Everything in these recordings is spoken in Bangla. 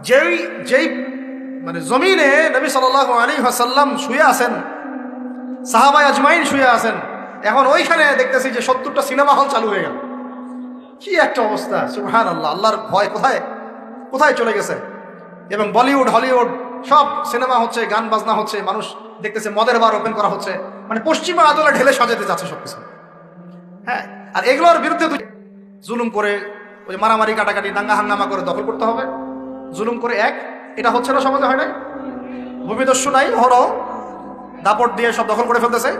যেই যেই মানে জমিনে নবী সাল্লাল্লাহু আলাইহি ওয়াসাল্লাম শুয়ে আছেন, সাহাবায়ে আজমাইন শুয়ে আছেন, এখন ওইখানে দেখতেছি যে 70টা সিনেমা হল চালু হয়ে গেল। কি একটা অবস্থা! সুবহানাল্লাহ, আল্লাহর ভয় কোথায় কোথায় চলে গেছে। এবং বলিউড হলিউড সব সিনেমা হচ্ছে, গান বাজনা হচ্ছে, মানুষ দেখতেছে মদের বার ওপেন করা হচ্ছে, মানে পশ্চিমা আদলে ঢেলে সাজাতে যাচ্ছে সবকিছু। হ্যাঁ, আর এগুলোর বিরুদ্ধে জুলুম করে, ওই মারামারি কাটাকাটি দাঙ্গা হাঙ্গামা করে দখল করতে হবে, জুলুম করে এটা হচ্ছে না, সমাজে হয় না? ভূমিদস্যু নাই, হরও দাপট দিয়ে সব দখল করে ফেলতেছে।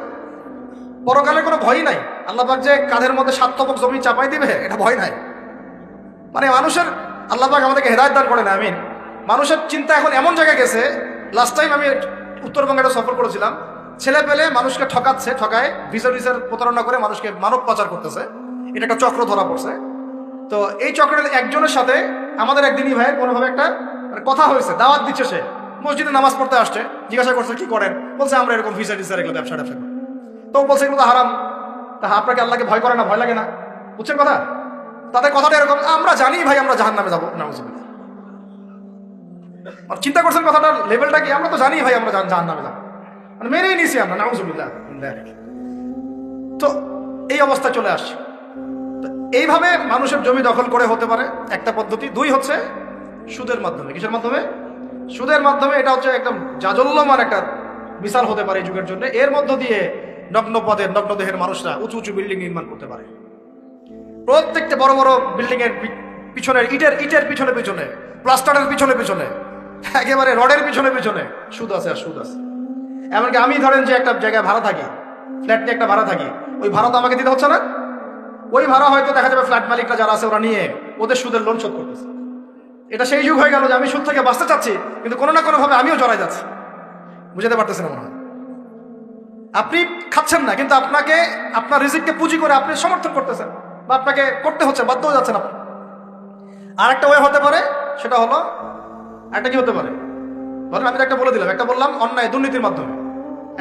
পরকালে কোনো ভয় নাই, আল্লাহ পাক যে কাঁধের মধ্যে 7 তবক জমি চাপাই দিবে, এটা ভয় নাই। মানে মানুষের, আল্লাহ পাক আমাদেরকে হেদায়েত দান করেন, আমিন। মানুষের চিন্তা এখন এমন জায়গায় গেছে, লাস্ট টাইম আমি উত্তরবঙ্গে একটা সফর করেছিলাম, ছেলে পেলে মানুষকে ঠকায় ভিসার প্রতারণা করে মানুষকে মানব পাচার করতেছে। এটা একটা চক্র ধরা পড়ছে। তো এই চক্রের একজনের সাথে আমাদের একদিনই ভাই কোনোভাবে একটা কথা হয়েছে, দাওয়াত দিচ্ছে, সে মসজিদে নামাজ পড়তে আসছে, জিজ্ঞাসা করছে কি করেন, বলছে আমরা এরকম ভিসা এগুলো ব্যবসা করি। তো বলছে এগুলো তো হারাম। তা আপনাকে আল্লাহকে ভয় করে না, ভয় লাগে না? বুঝছেন কথা? তাদের কথাটা এরকম, আমরা জানি ভাই আমরা জাহান্নামে যাবো, নাউজুবিল্লাহ। চিন্তা করছেন কথাটার লেভেলটা কি? আমরা তো জানি ভাই আমরা জাহান্নামে যাবো, মানে মেনেই নিছি আমরা, নাউজুবিল্লাহ। তো এই অবস্থা চলে আসছে। এইভাবে মানুষের জমি দখল করে হতে পারে একটা পদ্ধতি। 2 হচ্ছে সুদের মাধ্যমে। কিসের মাধ্যমে? সুদের মাধ্যমে। এটা হচ্ছে একদম জাজল্যমান একটা মিসাল হতে পারে এই যুগের জন্য। এর মধ্য দিয়ে নগ্ন পদের নগ্ন দেহের মানুষরা উঁচু উঁচু বিল্ডিং নির্মাণ করতে পারে। প্রত্যেকটা বড় বড় বিল্ডিং এর পিছনের ইটের পিছনে প্লাস্টারের পিছনে একেবারে রডের পিছনে সুদ আছে আর সুদ আছে। এমনকি আমি ধরেন যে একটা জায়গায় ভাড়া থাকি, ফ্ল্যাট নিয়ে একটা ভাড়া থাকি, ওই ভাড়া তো আমাকে দিতে হচ্ছে না। ওই ভাড়া হয়তো দেখা যাবে ফ্ল্যাট মালিকরা যারা আছে ওরা নিয়ে ওদের সুদের লোন শোধ করতেছে। এটা সেই যুগ হয়ে গেল যে আমি সুদ থেকে বাঁচতে চাচ্ছি, কিন্তু কোনো না কোনো ভাবে আমিও জড়াই যাচ্ছি। বুঝতে পারতেছেন মনে হয়? আপনি খাচ্ছেন না, কিন্তু আপনাকে আপনার রিজিককে পুঁজি করে আপনি সমর্থন করতেছেন, বা আপনাকে করতে হচ্ছে, বাধ্য হয়ে যাচ্ছেন আপনি। আর একটা ওয়ে হতে পারে, সেটা হলো, একটা কি হতে পারে ধরেন, আমি একটা বলে দিলাম, একটা বললাম অন্যায় দুর্নীতির মাধ্যমে,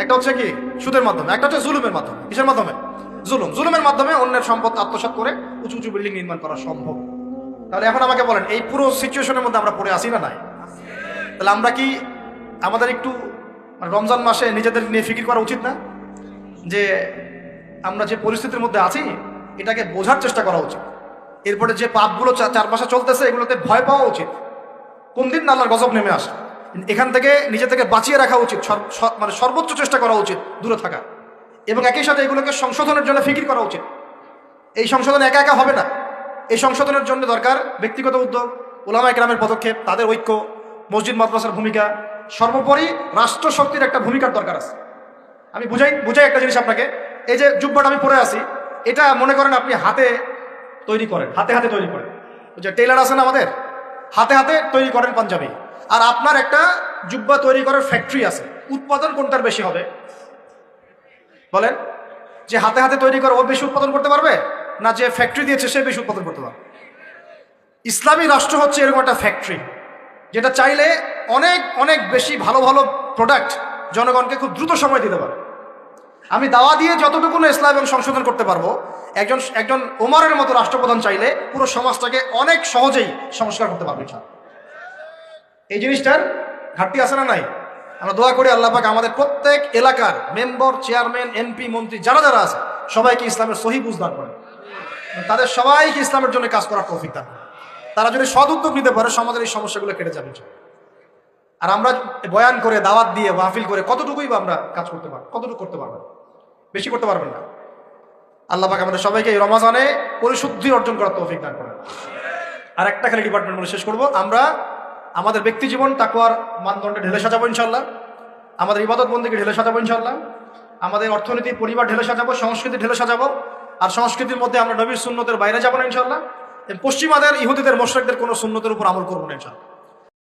একটা হচ্ছে কি সুদের মাধ্যমে, একটা হচ্ছে জুলুমের মাধ্যমে। কিসের মাধ্যমে? জুলুমের মাধ্যমে অন্যের সম্পদ আত্মসাৎ করে উঁচু উঁচু বিল্ডিং নির্মাণ করা সম্ভব। তাহলে এখন আমাকে বলেন, এই পুরো সিচুয়েশনের মধ্যে আমরা পড়ে আসি না নাই? তাহলে আমরা কি আমাদের একটু রমজান মাসে নিজেদের নিয়ে ফিকির করা উচিত না, যে আমরা যে পরিস্থিতির মধ্যে আছি এটাকে বোঝার চেষ্টা করা উচিত। এরপরে যে পাপগুলো চারপাশে চলতেছে এগুলোতে ভয় পাওয়া উচিত। কোন দিন আল্লাহর গজব নেমে আসে, এখান থেকে নিজে থেকে বাঁচিয়ে রাখা উচিত, মানে সর্বোচ্চ চেষ্টা করা উচিত দূরে থাকা, এবং একই সাথে এগুলোকে সংশোধনের জন্য ফিকির করা উচিত। এই সংশোধন একা একা হবে না, এই সংশোধনের জন্য দরকার ব্যক্তিগত উদ্যোগ, উলামায়ে কেরামের পদক্ষেপ, তাদের ঐক্য, মসজিদ মাদ্রাসার ভূমিকা, সর্বোপরি রাষ্ট্র শক্তির একটা ভূমিকার দরকার আছে। আমি বুঝাই একটা জিনিস আপনাকে। এই যে জুব্বাটা আমি পরে আসি, এটা মনে করেন আপনি হাতে তৈরি করেন, হাতে তৈরি করেন। যে টেলার আছেন আমাদের, হাতে তৈরি করেন পাঞ্জাবি, আর আপনার একটা জুব্বা তৈরি করার ফ্যাক্টরি আছে। উৎপাদন কোনটার বেশি হবে বলেন? যে হাতে তৈরি করে ও বেশি উৎপাদন করতে পারবে, না যে ফ্যাক্টরি দিয়েছে সে বেশি উৎপাদন করতে পারবে? ইসলামী রাষ্ট্র হচ্ছে এরকম একটা ফ্যাক্টরি, যেটা চাইলে অনেক অনেক বেশি ভালো ভালো প্রোডাক্ট জনগণকে খুব দ্রুত সময় দিতে পারে। আমি দাওয়া দিয়ে যতটুকু ইসলাম এবং সংশোধন করতে পারবো, একজন ওমরের মতো রাষ্ট্রপ্রধান চাইলে পুরো সমাজটাকে অনেক সহজেই সংস্কার করতে পারবে। এই জিনিসটার ঘাটতি আছে না নাই? আমরা দোয়া করি আল্লাহ পাক আমাদের প্রত্যেক এলাকার মেম্বার, চেয়ারম্যান, এমপি, মন্ত্রী যারা আছে সবাইকে ইসলামের সহি বুঝ দান করেন, তাদের সবাইকে ইসলামের জন্য কাজ করার তৌফিক দান করেন। তারা যদি সদ উদ্যোগ নিতে পারে সমাজের এই সমস্যাগুলো কেটে যাবে। আর আমরা বয়ান করে, দাওয়াত দিয়ে, মাহফিল করে কতটুকুই বা আমরা কাজ করতে পারবো? কতটুকু করতে পারবেন? বেশি করতে পারবেন না। আল্লাহ পাক আমাদের সবাইকে এই রমাজানে পরিশুদ্ধি অর্জন করার তৌফিক দান করেন। আর একটা খালি ডিপার্টমেন্ট বলে শেষ করবো, আমরা আমাদের ব্যক্তি জীবন তাকওয়ার মানদণ্ডে ঢেলে সাজাবো ইনশাল্লাহ, আমাদের ইবাদত বন্দেগী ঢেলে সাজাবো ইনশাল্লাহ, আমাদের অর্থনীতি, পরিবার ঢেলে সাজাবো, সংস্কৃতি ঢেলে সাজাবো। আর সংস্কৃতির মধ্যে আমরা নবীর সুন্নতের বাইরে যাবো না ইনশাল্লাহ। পশ্চিমাদের, ইহুদিদের, মুশরিকদের কোনো সুন্নতের উপর আমল করবো না ইনশাল্লাহ।